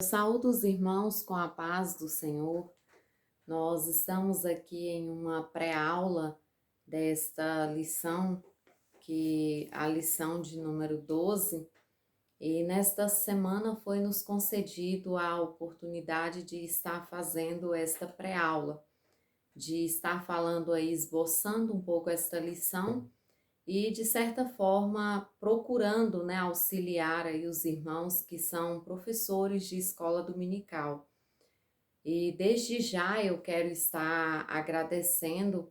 Eu saúdo os irmãos com a paz do Senhor. Nós estamos aqui em uma pré-aula desta lição, que a lição de número 12, e nesta semana foi nos concedido a oportunidade de estar fazendo esta pré-aula, de estar falando aí, esboçando um pouco esta lição e, de certa forma, procurando, auxiliar aí os irmãos que são professores de escola dominical. E desde já eu quero estar agradecendo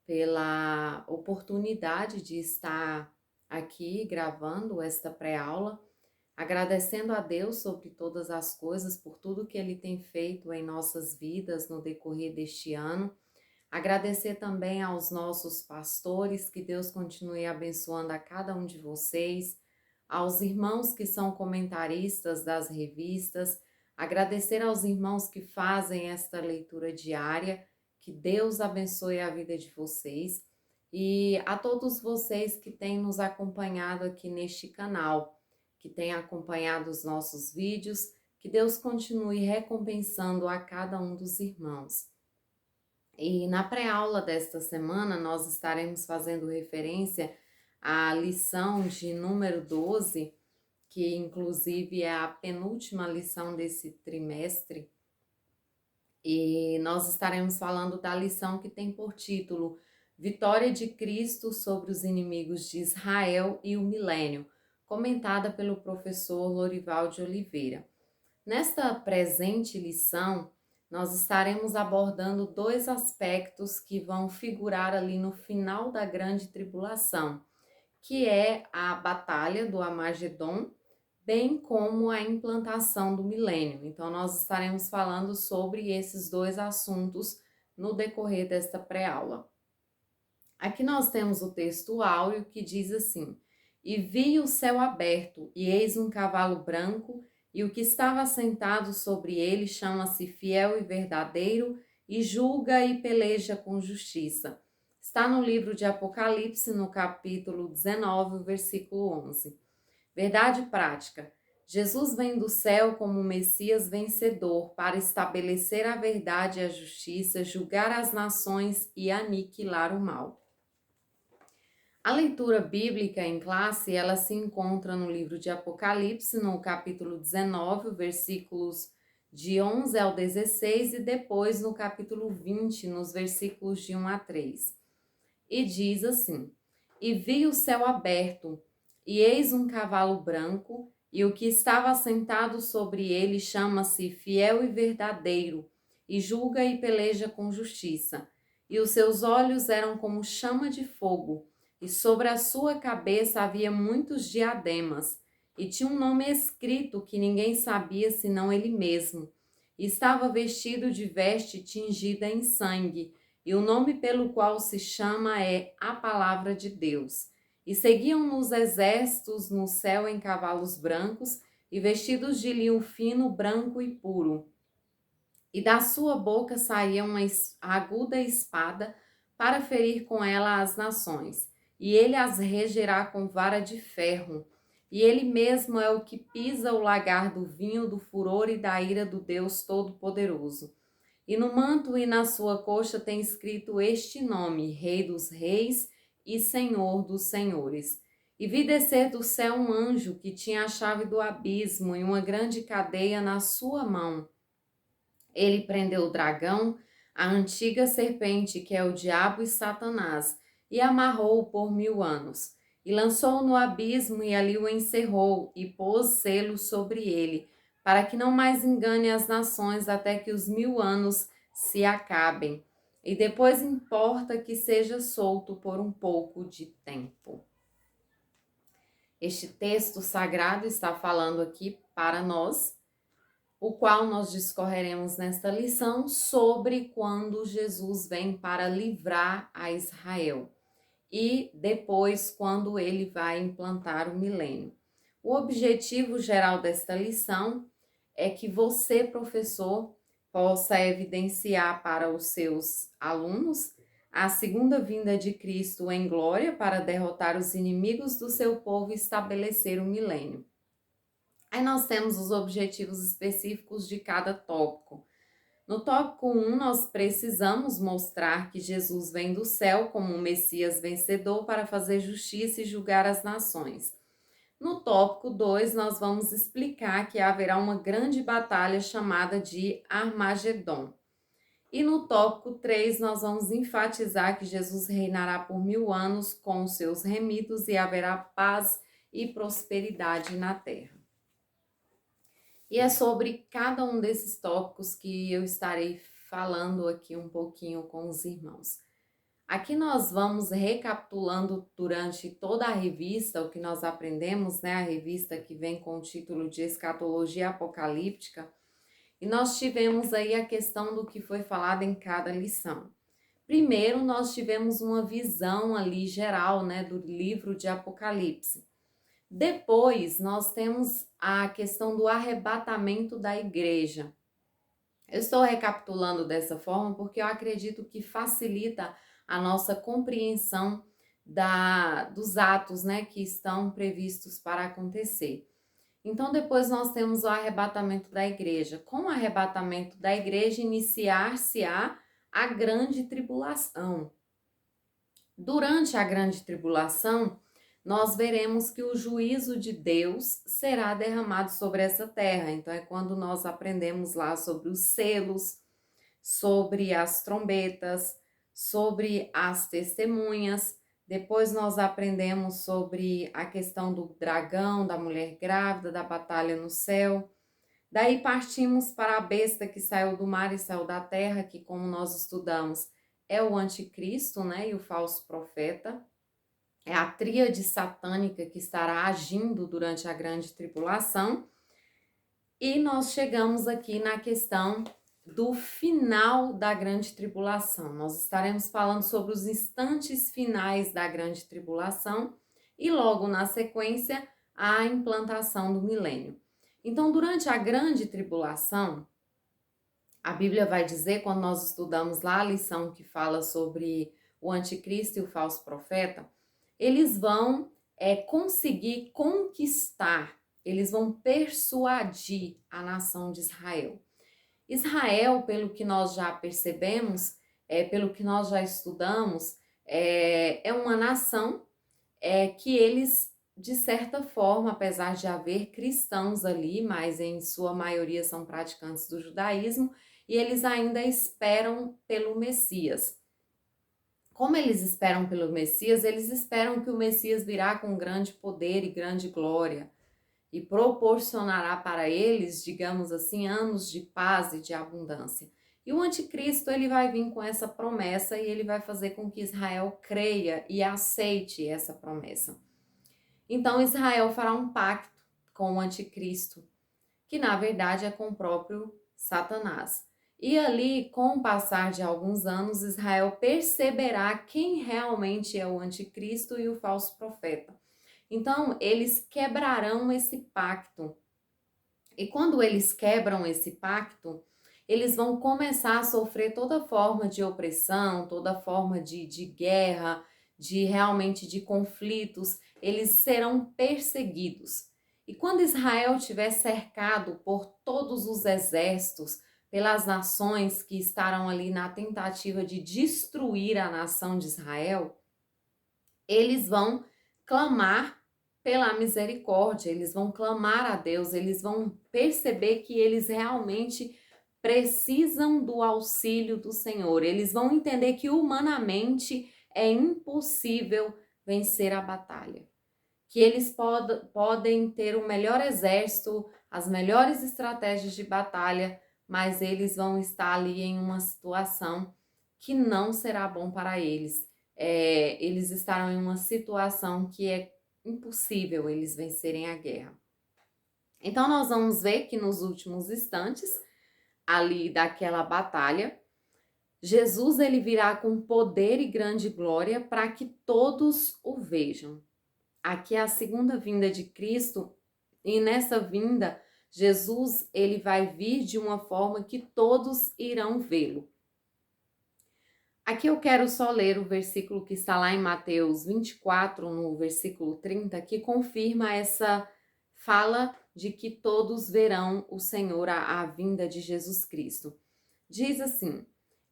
pela oportunidade de estar aqui gravando esta pré-aula, agradecendo a Deus sobre todas as coisas, por tudo que Ele tem feito em nossas vidas no decorrer deste ano. Agradecer também aos nossos pastores, que Deus continue abençoando a cada um de vocês, aos irmãos que são comentaristas das revistas, agradecer aos irmãos que fazem esta leitura diária, que Deus abençoe a vida de vocês e a todos vocês que têm nos acompanhado aqui neste canal, que têm acompanhado os nossos vídeos, que Deus continue recompensando a cada um dos irmãos. E na pré-aula desta semana, nós estaremos fazendo referência à lição de número 12, que inclusive é a penúltima lição desse trimestre. E nós estaremos falando da lição que tem por título Vitória de Cristo sobre os inimigos de Israel e o Milênio, comentada pelo professor Lorival de Oliveira. Nesta presente lição, nós estaremos abordando dois aspectos que vão figurar ali no final da grande tribulação, que é a batalha do Armagedon, bem como a implantação do milênio. Então, nós estaremos falando sobre esses dois assuntos no decorrer desta pré-aula. Aqui nós temos o texto áureo que diz assim: E vi o céu aberto, e eis um cavalo branco, e o que estava sentado sobre ele chama-se Fiel e Verdadeiro, e julga e peleja com justiça. Está no livro de Apocalipse, no capítulo 19, versículo 11. Verdade prática. Jesus vem do céu como Messias vencedor para estabelecer a verdade e a justiça, julgar as nações e aniquilar o mal. A leitura bíblica em classe, ela se encontra no livro de Apocalipse, no capítulo 19, versículos de 11 ao 16, e depois no capítulo 20, nos versículos de 1 a 3. E diz assim: E vi o céu aberto, e eis um cavalo branco, e o que estava sentado sobre ele chama-se Fiel e Verdadeiro, e julga e peleja com justiça. E os seus olhos eram como chama de fogo, e sobre a sua cabeça havia muitos diademas, e tinha um nome escrito que ninguém sabia senão ele mesmo. E estava vestido de veste tingida em sangue, e o nome pelo qual se chama é a Palavra de Deus. E seguiam-no os exércitos no céu em cavalos brancos, e vestidos de linho fino, branco e puro. E da sua boca saía uma aguda espada para ferir com ela as nações. E ele as regerá com vara de ferro. E ele mesmo é o que pisa o lagar do vinho do furor e da ira do Deus Todo-Poderoso. E no manto e na sua coxa tem escrito este nome: Rei dos Reis e Senhor dos Senhores. E vi descer do céu um anjo que tinha a chave do abismo e uma grande cadeia na sua mão. Ele prendeu o dragão, a antiga serpente, que é o diabo e Satanás, e amarrou-o por 1000 anos. E lançou-o no abismo, e ali o encerrou, e pôs selo sobre ele, para que não mais engane as nações até que os 1000 anos se acabem. E depois importa que seja solto por um pouco de tempo. Este texto sagrado está falando aqui para nós, o qual nós discorreremos nesta lição sobre quando Jesus vem para livrar a Israel e depois quando ele vai implantar o milênio. O objetivo geral desta lição é que você, professor, possa evidenciar para os seus alunos a segunda vinda de Cristo em glória para derrotar os inimigos do seu povo e estabelecer o milênio. Aí nós temos os objetivos específicos de cada tópico. No tópico 1, nós precisamos mostrar que Jesus vem do céu como um Messias vencedor para fazer justiça e julgar as nações. No tópico 2, nós vamos explicar que haverá uma grande batalha chamada de Armagedon. E no tópico 3, nós vamos enfatizar que Jesus reinará por 1000 anos com os seus remidos e haverá paz e prosperidade na terra. E é sobre cada um desses tópicos que eu estarei falando aqui um pouquinho com os irmãos. Aqui nós vamos recapitulando durante toda a revista o que nós aprendemos, né? A revista que vem com o título de Escatologia Apocalíptica. E nós tivemos aí a questão do que foi falado em cada lição. Primeiro, nós tivemos uma visão ali geral, né, do livro de Apocalipse. Depois, nós temos a questão do arrebatamento da igreja. Eu estou recapitulando dessa forma porque eu acredito que facilita a nossa compreensão dos atos, né, que estão previstos para acontecer. Então, depois nós temos o arrebatamento da igreja. Com o arrebatamento da igreja, iniciar-se-á a grande tribulação. Durante a grande tribulação, nós veremos que o juízo de Deus será derramado sobre essa terra. Então, é quando nós aprendemos lá sobre os selos, sobre as trombetas, sobre as testemunhas. Depois nós aprendemos sobre a questão do dragão, da mulher grávida, da batalha no céu. Daí partimos para a besta que saiu do mar e saiu da terra, que como nós estudamos é o anticristo, né, e o falso profeta. É a tríade satânica que estará agindo durante a grande tribulação. E nós chegamos aqui na questão do final da grande tribulação. Nós estaremos falando sobre os instantes finais da grande tribulação e logo na sequência a implantação do milênio. Então, durante a grande tribulação, a Bíblia vai dizer, quando nós estudamos lá a lição que fala sobre o anticristo e o falso profeta, eles vão conseguir conquistar, eles vão persuadir a nação de Israel. Israel, pelo que nós já percebemos, pelo que nós já estudamos, é uma nação que eles, de certa forma, apesar de haver cristãos ali, mas em sua maioria são praticantes do judaísmo, e eles ainda esperam pelo Messias. Como eles esperam pelo Messias, eles esperam que o Messias virá com grande poder e grande glória e proporcionará para eles, digamos assim, anos de paz e de abundância. E o anticristo, ele vai vir com essa promessa e ele vai fazer com que Israel creia e aceite essa promessa. Então Israel fará um pacto com o anticristo, que na verdade é com o próprio Satanás. E ali, com o passar de alguns anos, Israel perceberá quem realmente é o anticristo e o falso profeta. Então, eles quebrarão esse pacto. E quando eles quebram esse pacto, eles vão começar a sofrer toda forma de opressão, toda forma de guerra, realmente de conflitos. Eles serão perseguidos. E quando Israel estiver cercado por todos os exércitos, pelas nações que estarão ali na tentativa de destruir a nação de Israel, eles vão clamar pela misericórdia, eles vão clamar a Deus, eles vão perceber que eles realmente precisam do auxílio do Senhor. Eles vão entender que humanamente é impossível vencer a batalha. Que eles podem ter o melhor exército, as melhores estratégias de batalha, mas eles vão estar ali em uma situação que não será bom para eles. Eles estarão em uma situação que é impossível eles vencerem a guerra. Então nós vamos ver que nos últimos instantes ali daquela batalha, Jesus ele virá com poder e grande glória para que todos o vejam. Aqui é a segunda vinda de Cristo e nessa vinda Jesus ele vai vir de uma forma que todos irão vê-lo. Aqui eu quero só ler o versículo que está lá em Mateus 24, no versículo 30, que confirma essa fala de que todos verão o Senhor, a vinda de Jesus Cristo. Diz assim: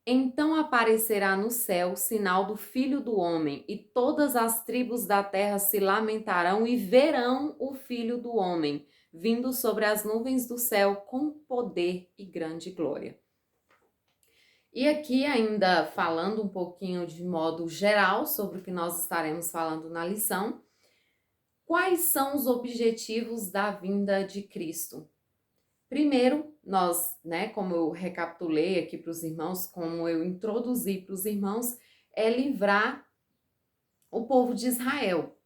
então aparecerá no céu o sinal do Filho do Homem, e todas as tribos da terra se lamentarão e verão o Filho do Homem, vindo sobre as nuvens do céu com poder e grande glória. E aqui, ainda falando um pouquinho de modo geral sobre o que nós estaremos falando na lição, quais são os objetivos da vinda de Cristo? Primeiro, nós, como eu recapitulei aqui para os irmãos, como eu introduzi para os irmãos, é livrar o povo de Israel,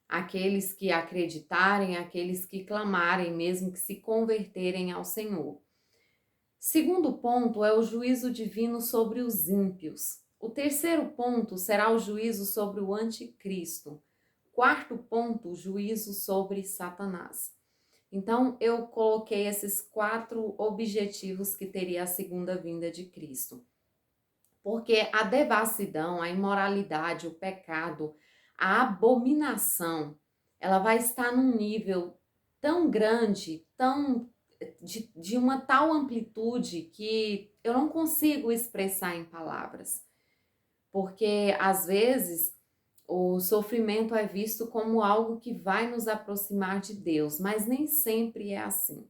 aqueles que acreditarem, aqueles que clamarem, mesmo que se converterem ao Senhor. Segundo ponto é o juízo divino sobre os ímpios. O terceiro ponto será o juízo sobre o anticristo. Quarto ponto, o juízo sobre Satanás. Então, eu coloquei esses 4 objetivos que teria a segunda vinda de Cristo. Porque a devassidão, a imoralidade, o pecado, a abominação, ela vai estar num nível tão grande, de uma tal amplitude que eu não consigo expressar em palavras. Porque, às vezes, o sofrimento é visto como algo que vai nos aproximar de Deus, mas nem sempre é assim.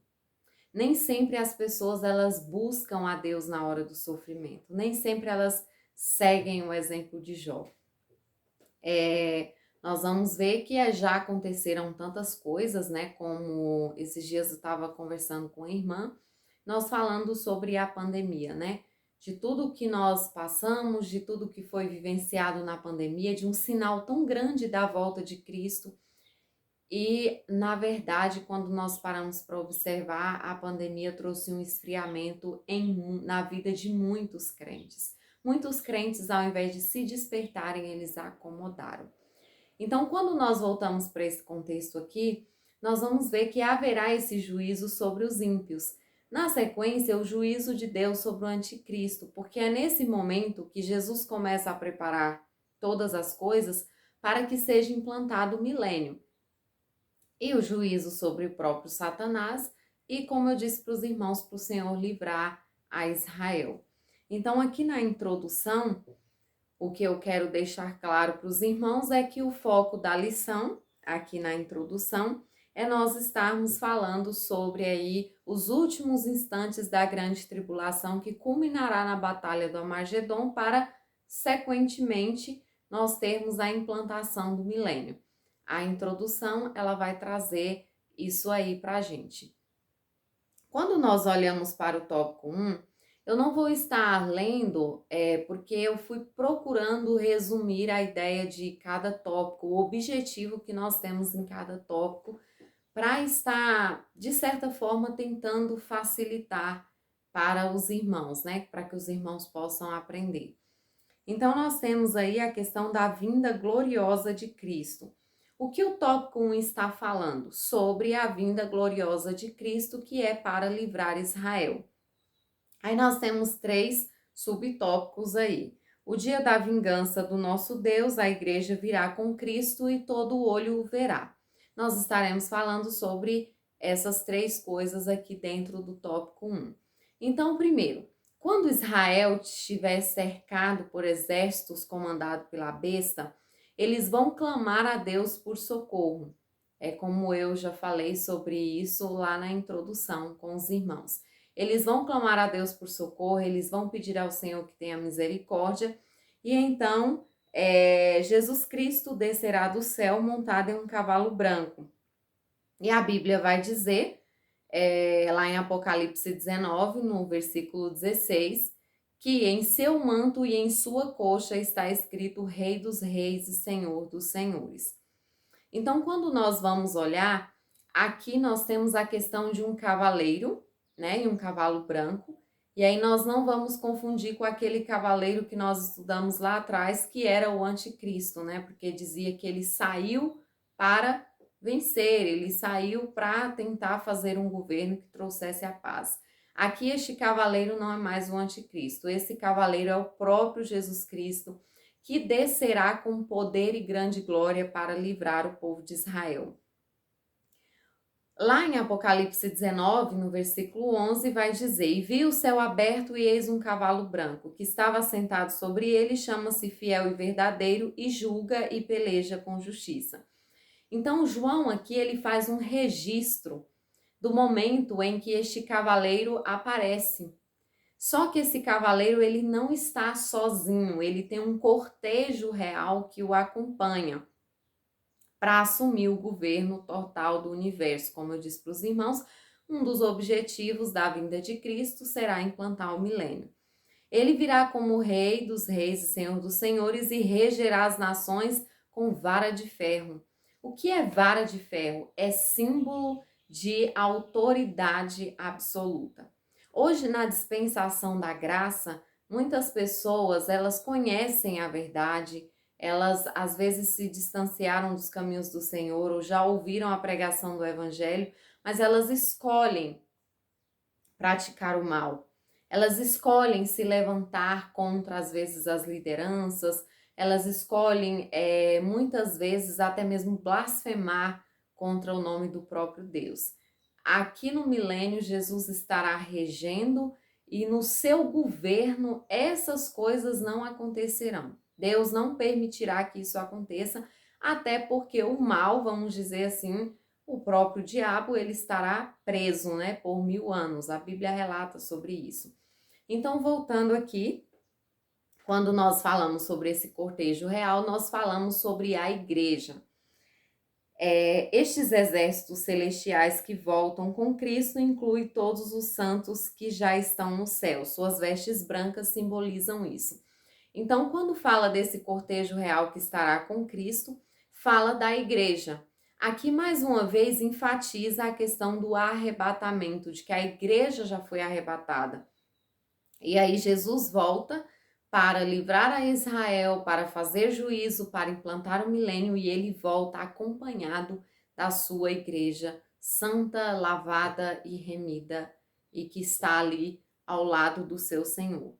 Nem sempre as pessoas elas buscam a Deus na hora do sofrimento. Nem sempre elas seguem o exemplo de Jó. Nós vamos ver que já aconteceram tantas coisas, como esses dias eu estava conversando com a irmã, nós falando sobre a pandemia, de tudo que nós passamos, de tudo que foi vivenciado na pandemia, de um sinal tão grande da volta de Cristo. E, na verdade, quando nós paramos para observar, a pandemia trouxe um esfriamento na vida de muitos crentes. Muitos crentes, ao invés de se despertarem, eles acomodaram. Então, quando nós voltamos para esse contexto aqui, nós vamos ver que haverá esse juízo sobre os ímpios. Na sequência, o juízo de Deus sobre o anticristo, porque é nesse momento que Jesus começa a preparar todas as coisas para que seja implantado o milênio. E o juízo sobre o próprio Satanás e, como eu disse para os irmãos, para o Senhor livrar a Israel. Então, aqui na introdução, o que eu quero deixar claro para os irmãos é que o foco da lição, aqui na introdução, é nós estarmos falando sobre aí os últimos instantes da grande tribulação que culminará na batalha do Armagedon para, sequentemente, nós termos a implantação do milênio. A introdução, ela vai trazer isso aí para a gente. Quando nós olhamos para o tópico 1, eu não vou estar lendo, porque eu fui procurando resumir a ideia de cada tópico, o objetivo que nós temos em cada tópico, para estar, de certa forma, tentando facilitar para os irmãos, para que os irmãos possam aprender. Então, nós temos aí a questão da vinda gloriosa de Cristo. O que o tópico 1 está falando? Sobre a vinda gloriosa de Cristo, que é para livrar Israel. Aí nós temos 3 subtópicos aí. O dia da vingança do nosso Deus, a igreja virá com Cristo e todo olho o verá. Nós estaremos falando sobre essas 3 coisas aqui dentro do tópico 1. Então, primeiro, quando Israel estiver cercado por exércitos comandados pela besta, eles vão clamar a Deus por socorro. É como eu já falei sobre isso lá na introdução com os irmãos. Eles vão clamar a Deus por socorro, eles vão pedir ao Senhor que tenha misericórdia, e então Jesus Cristo descerá do céu montado em um cavalo branco. E a Bíblia vai dizer, lá em Apocalipse 19, no versículo 16, que em seu manto e em sua coxa está escrito Rei dos Reis e Senhor dos Senhores. Então, quando nós vamos olhar, aqui nós temos a questão de um cavaleiro, e um cavalo branco, e aí nós não vamos confundir com aquele cavaleiro que nós estudamos lá atrás, que era o anticristo, porque dizia que ele saiu para vencer, ele saiu para tentar fazer um governo que trouxesse a paz. Aqui este cavaleiro não é mais o anticristo, esse cavaleiro é o próprio Jesus Cristo, que descerá com poder e grande glória para livrar o povo de Israel. Lá em Apocalipse 19, no versículo 11, vai dizer: E vi o céu aberto e eis um cavalo branco, que estava sentado sobre ele, chama-se Fiel e Verdadeiro, e julga e peleja com justiça. Então, João aqui ele faz um registro do momento em que este cavaleiro aparece. Só que esse cavaleiro ele não está sozinho, ele tem um cortejo real que o acompanha para assumir o governo total do universo. Como eu disse para os irmãos, um dos objetivos da vinda de Cristo será implantar o milênio. Ele virá como Rei dos Reis e Senhor dos Senhores e regerá as nações com vara de ferro. O que é vara de ferro? É símbolo de autoridade absoluta. Hoje, na dispensação da graça, muitas pessoas, elas conhecem a verdade, elas às vezes se distanciaram dos caminhos do Senhor ou já ouviram a pregação do Evangelho, mas elas escolhem praticar o mal. Elas escolhem se levantar contra, às vezes, as lideranças, elas escolhem, muitas vezes, até mesmo blasfemar contra o nome do próprio Deus. Aqui no milênio, Jesus estará regendo e no seu governo essas coisas não acontecerão. Deus não permitirá que isso aconteça, até porque o mal, vamos dizer assim, o próprio diabo ele estará preso, né, por 1000 anos. A Bíblia relata sobre isso. Então, voltando aqui, quando nós falamos sobre esse cortejo real, nós falamos sobre a igreja. Estes exércitos celestiais que voltam com Cristo incluem todos os santos que já estão no céu. Suas vestes brancas simbolizam isso. Então, quando fala desse cortejo real que estará com Cristo, fala da igreja. Aqui, mais uma vez, enfatiza a questão do arrebatamento, de que a igreja já foi arrebatada. E aí, Jesus volta para livrar a Israel, para fazer juízo, para implantar o milênio, e ele volta acompanhado da sua igreja santa, lavada e remida, e que está ali ao lado do seu Senhor.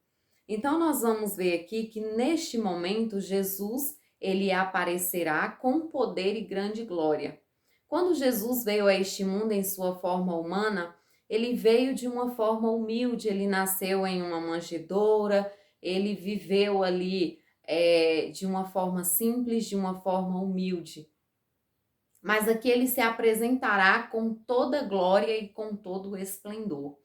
Então, nós vamos ver aqui que neste momento, Jesus, ele aparecerá com poder e grande glória. Quando Jesus veio a este mundo em sua forma humana, ele veio de uma forma humilde, ele nasceu em uma manjedoura, ele viveu ali de uma forma simples, de uma forma humilde. Mas aqui ele se apresentará com toda glória e com todo o esplendor.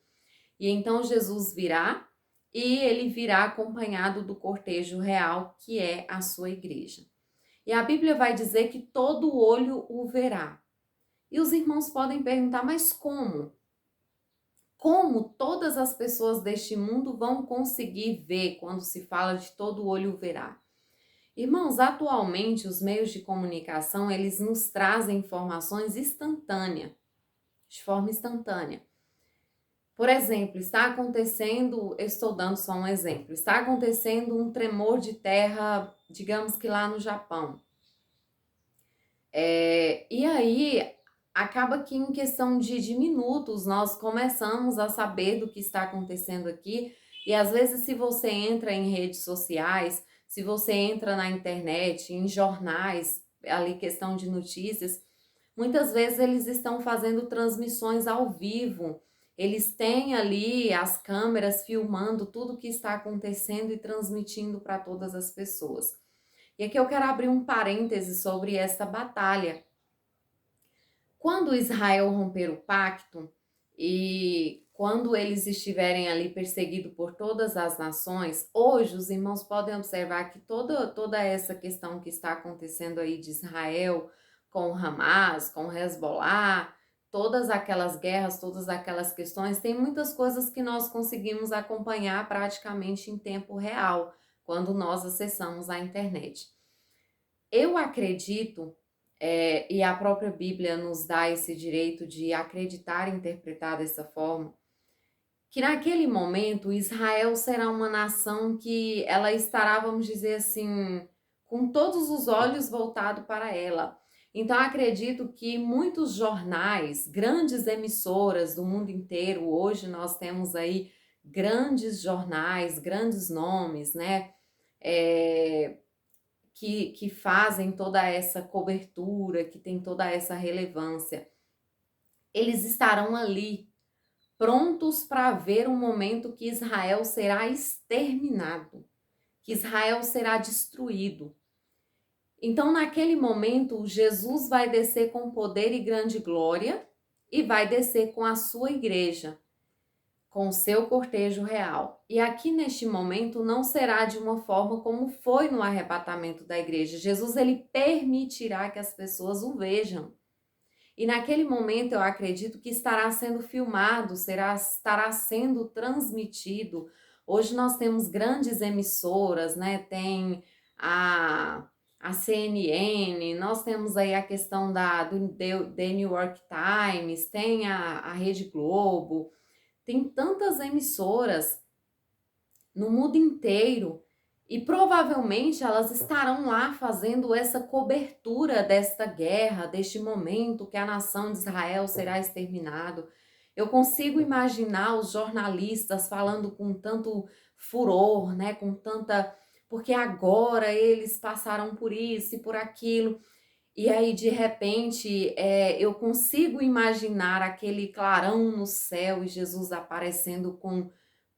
E então Jesus virá e ele virá acompanhado do cortejo real, que é a sua igreja. E a Bíblia vai dizer que todo olho o verá. E os irmãos podem perguntar, mas como? Como todas as pessoas deste mundo vão conseguir ver quando se fala de todo olho o verá? Irmãos, atualmente os meios de comunicação, eles nos trazem informações instantâneas, de forma instantânea. Por exemplo, está acontecendo, eu estou dando só um exemplo, está acontecendo um tremor de terra, digamos que lá no Japão. E aí, acaba que em questão de minutos nós começamos a saber do que está acontecendo aqui. E às vezes, se você entra em redes sociais, se você entra na internet, em jornais, ali questão de notícias, muitas vezes eles estão fazendo transmissões ao vivo. Eles têm ali as câmeras filmando tudo o que está acontecendo e transmitindo para todas as pessoas. E aqui eu quero abrir um parêntese sobre esta batalha. Quando Israel romper o pacto e quando eles estiverem ali perseguidos por todas as nações, hoje os irmãos podem observar que toda essa questão que está acontecendo aí de Israel com o Hamas, com o Hezbollah, todas aquelas guerras, todas aquelas questões, tem muitas coisas que nós conseguimos acompanhar praticamente em tempo real, quando nós acessamos a internet. Eu acredito, e a própria Bíblia nos dá esse direito de acreditar e interpretar dessa forma, que naquele momento Israel será uma nação que ela estará, vamos dizer assim, com todos os olhos voltados para ela. Então acredito que muitos jornais, grandes emissoras do mundo inteiro, hoje nós temos aí grandes jornais, grandes nomes, né? Que fazem toda essa cobertura, que tem toda essa relevância. eles estarão ali, prontos para ver o momento que Israel será exterminado, que Israel será destruído. Então, naquele momento, Jesus vai descer com poder e grande glória e vai descer com a sua igreja, com o seu cortejo real. E aqui neste momento não será de uma forma como foi no arrebatamento da igreja. Jesus, ele permitirá que as pessoas o vejam. E naquele momento eu acredito que estará sendo filmado, estará sendo transmitido. Hoje nós temos grandes emissoras, né? Tem a CNN, nós temos aí a questão do The New York Times, tem a Rede Globo, tem tantas emissoras no mundo inteiro e provavelmente elas estarão lá fazendo essa cobertura desta guerra, deste momento que a nação de Israel será exterminado. Eu consigo imaginar os jornalistas falando com tanto furor, né, com tanta, porque agora eles passaram por isso e por aquilo. E aí, de repente, eu consigo imaginar aquele clarão no céu e Jesus aparecendo com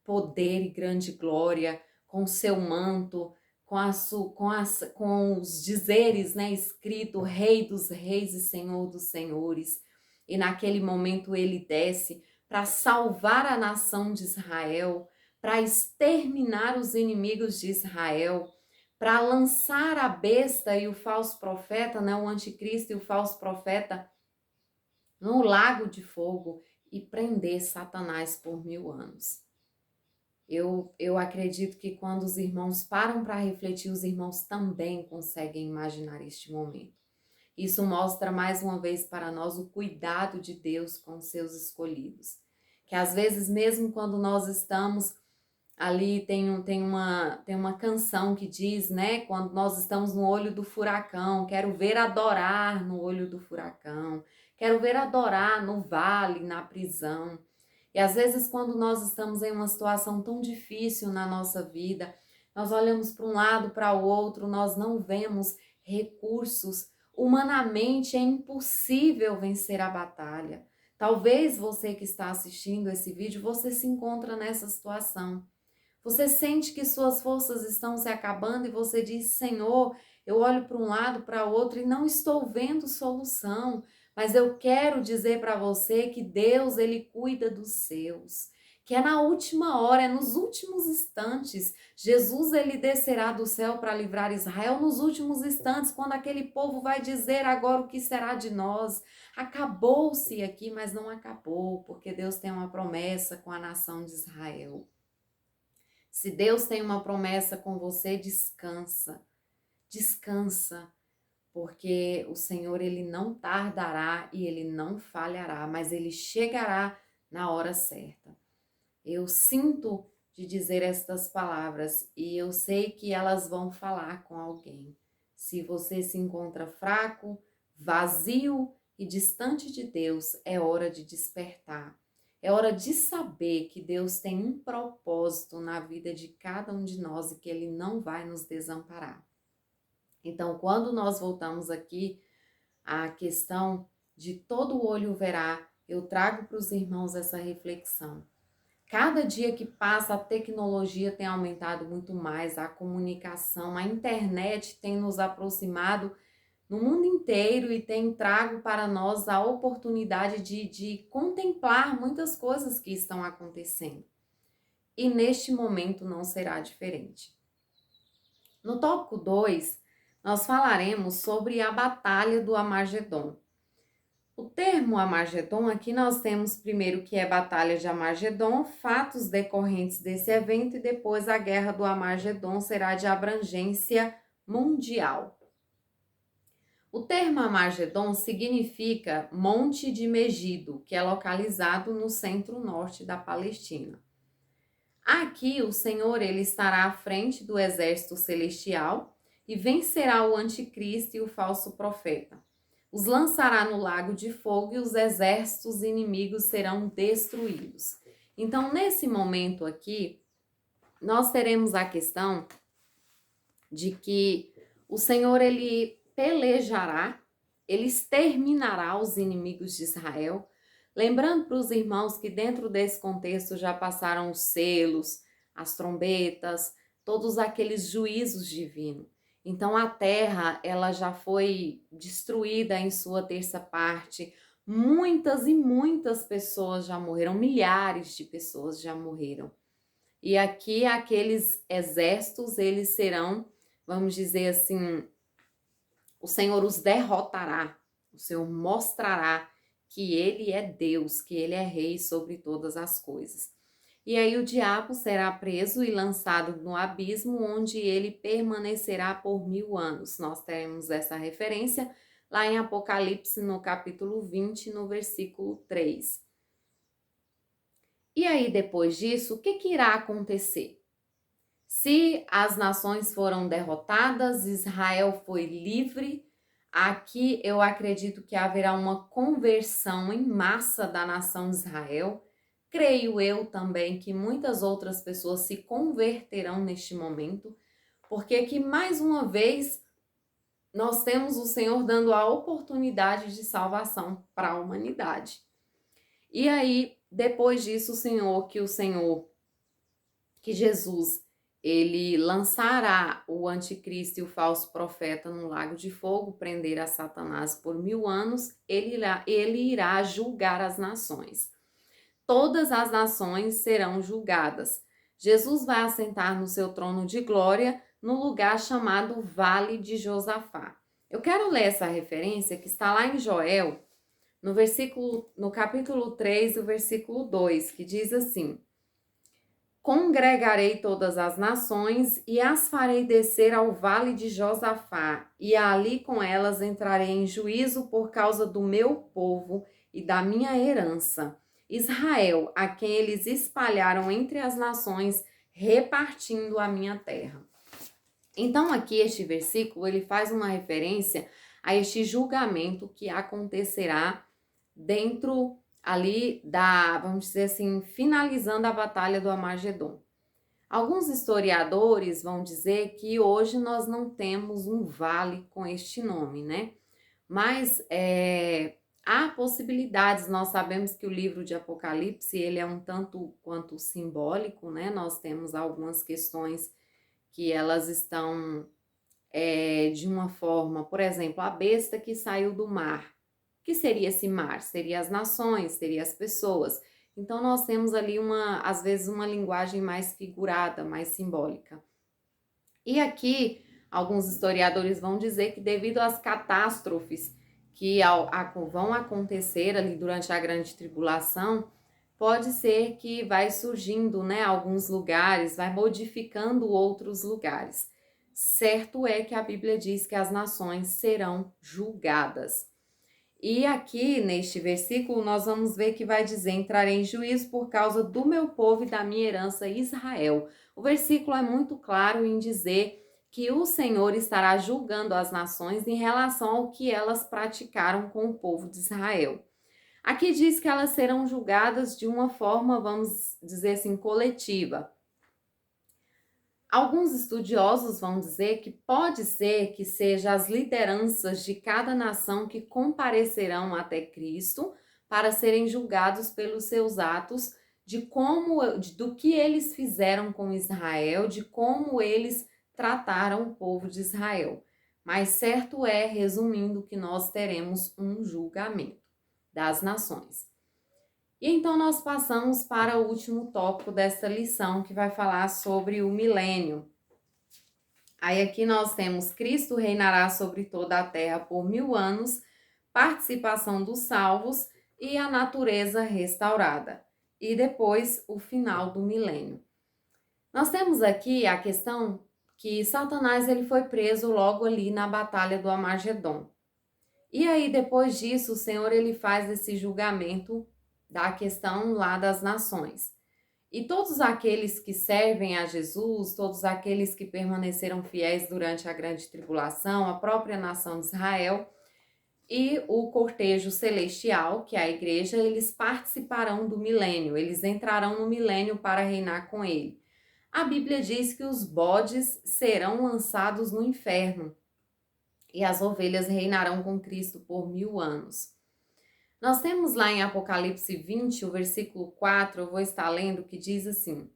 poder e grande glória, com seu manto, com os dizeres, né, escrito Rei dos Reis e Senhor dos Senhores. E naquele momento ele desce para salvar a nação de Israel, para exterminar os inimigos de Israel, para lançar a besta e o falso profeta, né, o anticristo e o falso profeta, no lago de fogo e prender Satanás por 1000 anos. Eu acredito que quando os irmãos param para refletir, os irmãos também conseguem imaginar este momento. Isso mostra mais uma vez para nós o cuidado de Deus com os seus escolhidos. Que às vezes, mesmo quando nós estamos ali, tem uma canção que diz, né? Quando nós estamos no olho do furacão, quero ver adorar no olho do furacão, quero ver adorar no vale, na prisão. E às vezes, quando nós estamos em uma situação tão difícil na nossa vida, nós olhamos para um lado, para o outro, nós não vemos recursos. Humanamente é impossível vencer a batalha. Talvez você que está assistindo esse vídeo, você se encontra nessa situação. Você sente que suas forças estão se acabando e você diz, Senhor, eu olho para um lado, para o outro e não estou vendo solução. Mas eu quero dizer para você que Deus, ele cuida dos seus. Que é na última hora, é nos últimos instantes. Jesus, ele descerá do céu para livrar Israel nos últimos instantes, quando aquele povo vai dizer agora o que será de nós. Acabou-se aqui, mas não acabou, porque Deus tem uma promessa com a nação de Israel. Se Deus tem uma promessa com você, descansa. Descansa, porque o Senhor, ele não tardará e ele não falhará, mas ele chegará na hora certa. Eu sinto de dizer estas palavras e eu sei que elas vão falar com alguém. Se você se encontra fraco, vazio e distante de Deus, é hora de despertar. É hora de saber que Deus tem um propósito na vida de cada um de nós e que ele não vai nos desamparar. Então, quando nós voltamos aqui à questão de todo olho verá, eu trago para os irmãos essa reflexão. Cada dia que passa, a tecnologia tem aumentado muito mais, a comunicação, a internet tem nos aproximado no mundo inteiro e tem trago para nós a oportunidade de contemplar muitas coisas que estão acontecendo. E neste momento não será diferente. No tópico 2, nós falaremos sobre a Batalha do Armagedon. O termo Armagedon, aqui nós temos primeiro que é Batalha de Armagedon, fatos decorrentes desse evento, e depois a Guerra do Armagedon será de abrangência mundial. O termo Armagedon significa Monte de Megido, que é localizado no centro-norte da Palestina. Aqui o Senhor, ele estará à frente do exército celestial e vencerá o anticristo e o falso profeta. Os lançará no lago de fogo e os exércitos inimigos serão destruídos. Então, nesse momento aqui, nós teremos a questão de que o Senhor, ele pelejará, ele exterminará os inimigos de Israel, Lembrando para os irmãos que dentro desse contexto já passaram os selos, as trombetas, todos aqueles juízos divinos. Então a terra, ela já foi destruída em sua terça parte. Muitas e muitas pessoas já morreram, milhares de pessoas já morreram. E aqui aqueles exércitos, eles serão, vamos dizer assim, o Senhor os derrotará, o Senhor mostrará que ele é Deus, que ele é rei sobre todas as coisas. E aí o diabo será preso e lançado no abismo, onde ele permanecerá por 1000 anos. Nós teremos essa referência lá em Apocalipse, no capítulo 20, no versículo 3. E aí, depois disso, o que irá acontecer? Se as nações foram derrotadas, Israel foi livre, aqui eu acredito que haverá uma conversão em massa da nação de Israel. Creio eu também que muitas outras pessoas se converterão neste momento, porque aqui mais uma vez nós temos o Senhor dando a oportunidade de salvação para a humanidade. E aí, depois disso, que Jesus, ele lançará o anticristo e o falso profeta no lago de fogo, prenderá Satanás por 1000 anos, ele irá julgar as nações. Todas as nações serão julgadas. Jesus vai assentar no seu trono de glória no lugar chamado Vale de Josafá. Eu quero ler essa referência que está lá em Joel, no capítulo 3, o versículo 2, que diz assim: Congregarei todas as nações e as farei descer ao vale de Josafá, e ali com elas entrarei em juízo por causa do meu povo e da minha herança, Israel, a quem eles espalharam entre as nações, repartindo a minha terra. Então aqui este versículo, ele faz uma referência a este julgamento que acontecerá dentro ali vamos dizer assim, finalizando a batalha do Armagedon. Alguns historiadores vão dizer que hoje nós não temos um vale com este nome, né? Mas há possibilidades. Nós sabemos que o livro de Apocalipse, ele é um tanto quanto simbólico, né? Nós temos algumas questões que elas estão de uma forma, por exemplo, a besta que saiu do mar. O que seria esse mar? Seria as nações, seria as pessoas. Então nós temos ali às vezes uma linguagem mais figurada, mais simbólica. E aqui alguns historiadores vão dizer que devido às catástrofes que vão acontecer ali durante a grande tribulação, pode ser que vai surgindo, né, alguns lugares, vai modificando outros lugares. Certo é que a Bíblia diz que as nações serão julgadas. E aqui neste versículo nós vamos ver que vai dizer: entrarei em juízo por causa do meu povo e da minha herança Israel. O versículo é muito claro em dizer que o Senhor estará julgando as nações em relação ao que elas praticaram com o povo de Israel. Aqui diz que elas serão julgadas de uma forma, vamos dizer assim, coletiva. Alguns estudiosos vão dizer que pode ser que seja as lideranças de cada nação que comparecerão até Cristo para serem julgados pelos seus atos, do que eles fizeram com Israel, de como eles trataram o povo de Israel. Mas certo é, resumindo, que nós teremos um julgamento das nações. E então nós passamos para o último tópico desta lição, que vai falar sobre o milênio. Aí aqui nós temos: Cristo reinará sobre toda a terra por 1000 anos, participação dos salvos e a natureza restaurada. E depois o final do milênio. Nós temos aqui a questão que Satanás ele foi preso logo ali na batalha do Armagedon. E aí depois disso o Senhor ele faz esse julgamento da questão lá das nações. E todos aqueles que servem a Jesus, todos aqueles que permaneceram fiéis durante a grande tribulação, a própria nação de Israel e o cortejo celestial, que é a igreja, eles participarão do milênio, eles entrarão no milênio para reinar com ele. A Bíblia diz que os bodes serão lançados no inferno e as ovelhas reinarão com Cristo por 1000 anos. Nós temos lá em Apocalipse 20, o versículo 4, eu vou estar lendo, que diz assim: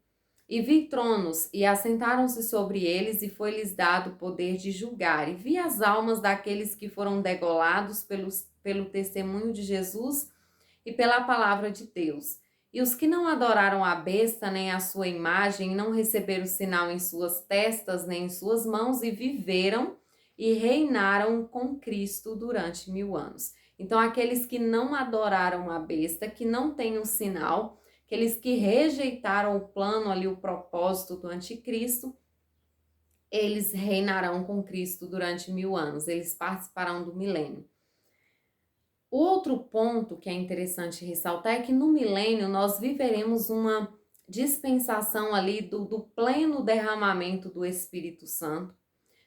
E vi tronos, e assentaram-se sobre eles, e foi-lhes dado o poder de julgar. E vi as almas daqueles que foram degolados pelo testemunho de Jesus e pela palavra de Deus. E os que não adoraram a besta, nem a sua imagem, não receberam sinal em suas testas, nem em suas mãos, e viveram e reinaram com Cristo durante 1000 anos. Então, aqueles que não adoraram a besta, que não têm o sinal, aqueles que rejeitaram o plano ali, o propósito do anticristo, eles reinarão com Cristo durante 1000 anos, eles participarão do milênio. O outro ponto que é interessante ressaltar é que no milênio nós viveremos uma dispensação ali do pleno derramamento do Espírito Santo.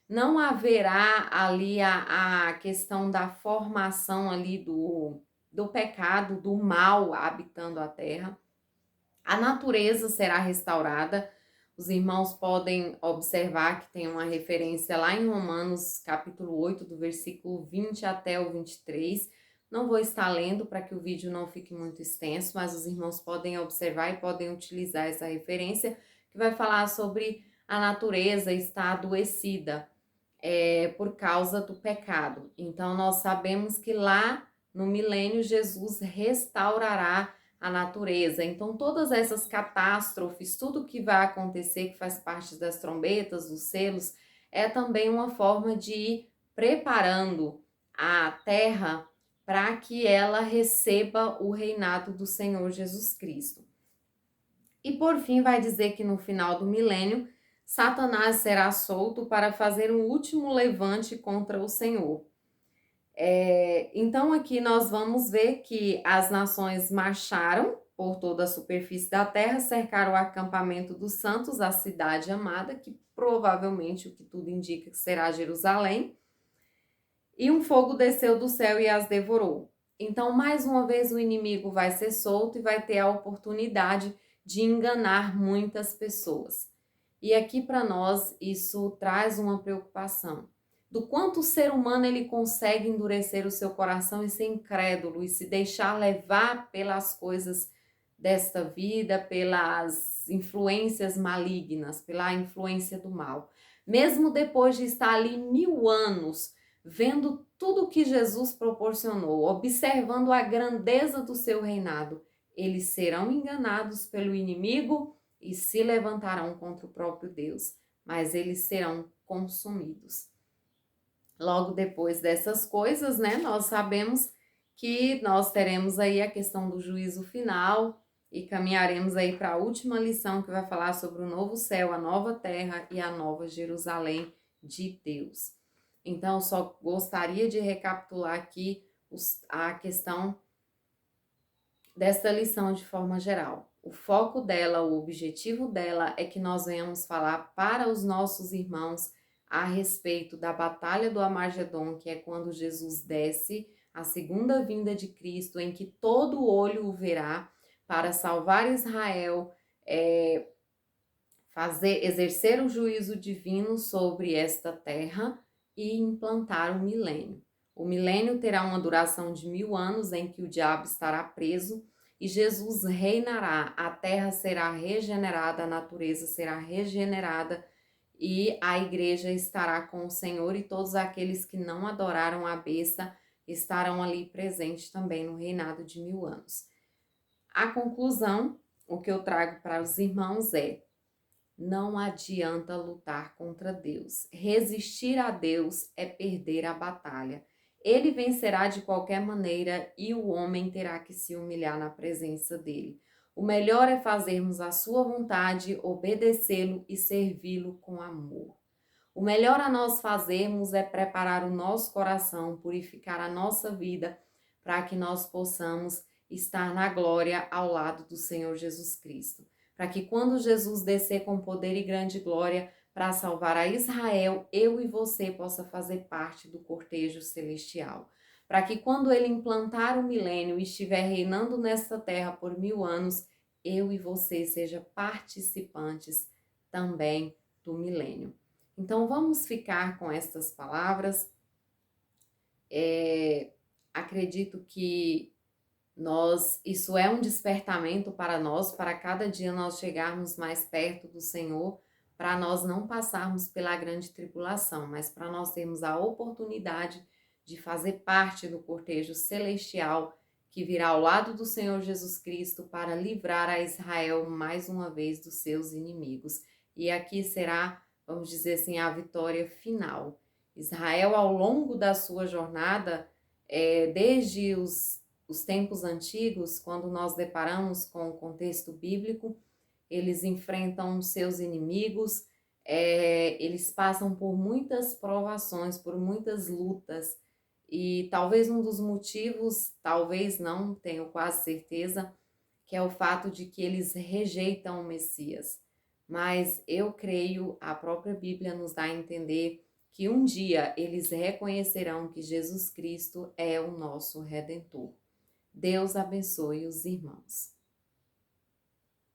Não haverá ali a questão da formação ali do pecado, do mal habitando a terra. A natureza será restaurada. Os irmãos podem observar que tem uma referência lá em Romanos capítulo 8, do versículo 20 até o 23. Não vou estar lendo para que o vídeo não fique muito extenso, mas os irmãos podem observar e podem utilizar essa referência, que vai falar sobre a natureza estar adoecida por causa do pecado. Então, nós sabemos que lá no milênio Jesus restaurará a natureza. Então, todas essas catástrofes, tudo que vai acontecer, que faz parte das trombetas, dos selos, é também uma forma de ir preparando a terra para que ela receba o reinado do Senhor Jesus Cristo. E por fim, vai dizer que no final do milênio, Satanás será solto para fazer um último levante contra o Senhor. Então, aqui nós vamos ver que as nações marcharam por toda a superfície da terra, cercaram o acampamento dos santos, a cidade amada, que provavelmente o que tudo indica que será Jerusalém, e um fogo desceu do céu e as devorou. Então, mais uma vez, o inimigo vai ser solto e vai ter a oportunidade de enganar muitas pessoas. E aqui para nós isso traz uma preocupação do quanto o ser humano ele consegue endurecer o seu coração e ser incrédulo e se deixar levar pelas coisas desta vida, pelas influências malignas, pela influência do mal. Mesmo depois de estar ali 1000 anos vendo tudo que Jesus proporcionou, observando a grandeza do seu reinado, eles serão enganados pelo inimigo e se levantarão contra o próprio Deus, mas eles serão consumidos. Logo depois dessas coisas, né, nós sabemos que nós teremos aí a questão do juízo final e caminharemos aí para a última lição que vai falar sobre o novo céu, a nova terra e a nova Jerusalém de Deus. Então, só gostaria de recapitular aqui a questão desta lição de forma geral. O foco dela, o objetivo dela é que nós venhamos falar para os nossos irmãos a respeito da batalha do Armagedon, que é quando Jesus desce, a segunda vinda de Cristo, em que todo olho o verá para salvar Israel, exercer o juízo divino sobre esta terra e implantar o milênio. O milênio terá uma duração de 1000 anos em que o diabo estará preso e Jesus reinará, a terra será regenerada, a natureza será regenerada e a igreja estará com o Senhor e todos aqueles que não adoraram a besta estarão ali presentes também no reinado de 1000 anos. A conclusão, o que eu trago para os irmãos é: não adianta lutar contra Deus. Resistir a Deus é perder a batalha. Ele vencerá de qualquer maneira e o homem terá que se humilhar na presença dele. O melhor é fazermos a sua vontade, obedecê-lo e servi-lo com amor. O melhor a nós fazermos é preparar o nosso coração, purificar a nossa vida, para que nós possamos estar na glória ao lado do Senhor Jesus Cristo. Para que quando Jesus descer com poder e grande glória para salvar a Israel, eu e você possa fazer parte do cortejo celestial. Para que quando ele implantar o milênio e estiver reinando nesta terra por 1000 anos, eu e você sejam participantes também do milênio. Então vamos ficar com estas palavras. Acredito que Isso é um despertamento para nós, para cada dia nós chegarmos mais perto do Senhor, para nós não passarmos pela grande tribulação, mas para nós termos a oportunidade de fazer parte do cortejo celestial que virá ao lado do Senhor Jesus Cristo para livrar a Israel mais uma vez dos seus inimigos. E aqui será, vamos dizer assim, a vitória final. Israel, ao longo da sua jornada, desde os tempos antigos, quando nós deparamos com o contexto bíblico, eles enfrentam seus inimigos, eles passam por muitas provações, por muitas lutas, e talvez um dos motivos, talvez não, tenho quase certeza, que é o fato de que eles rejeitam o Messias. Mas eu creio, a própria Bíblia nos dá a entender que um dia eles reconhecerão que Jesus Cristo é o nosso Redentor. Deus abençoe os irmãos.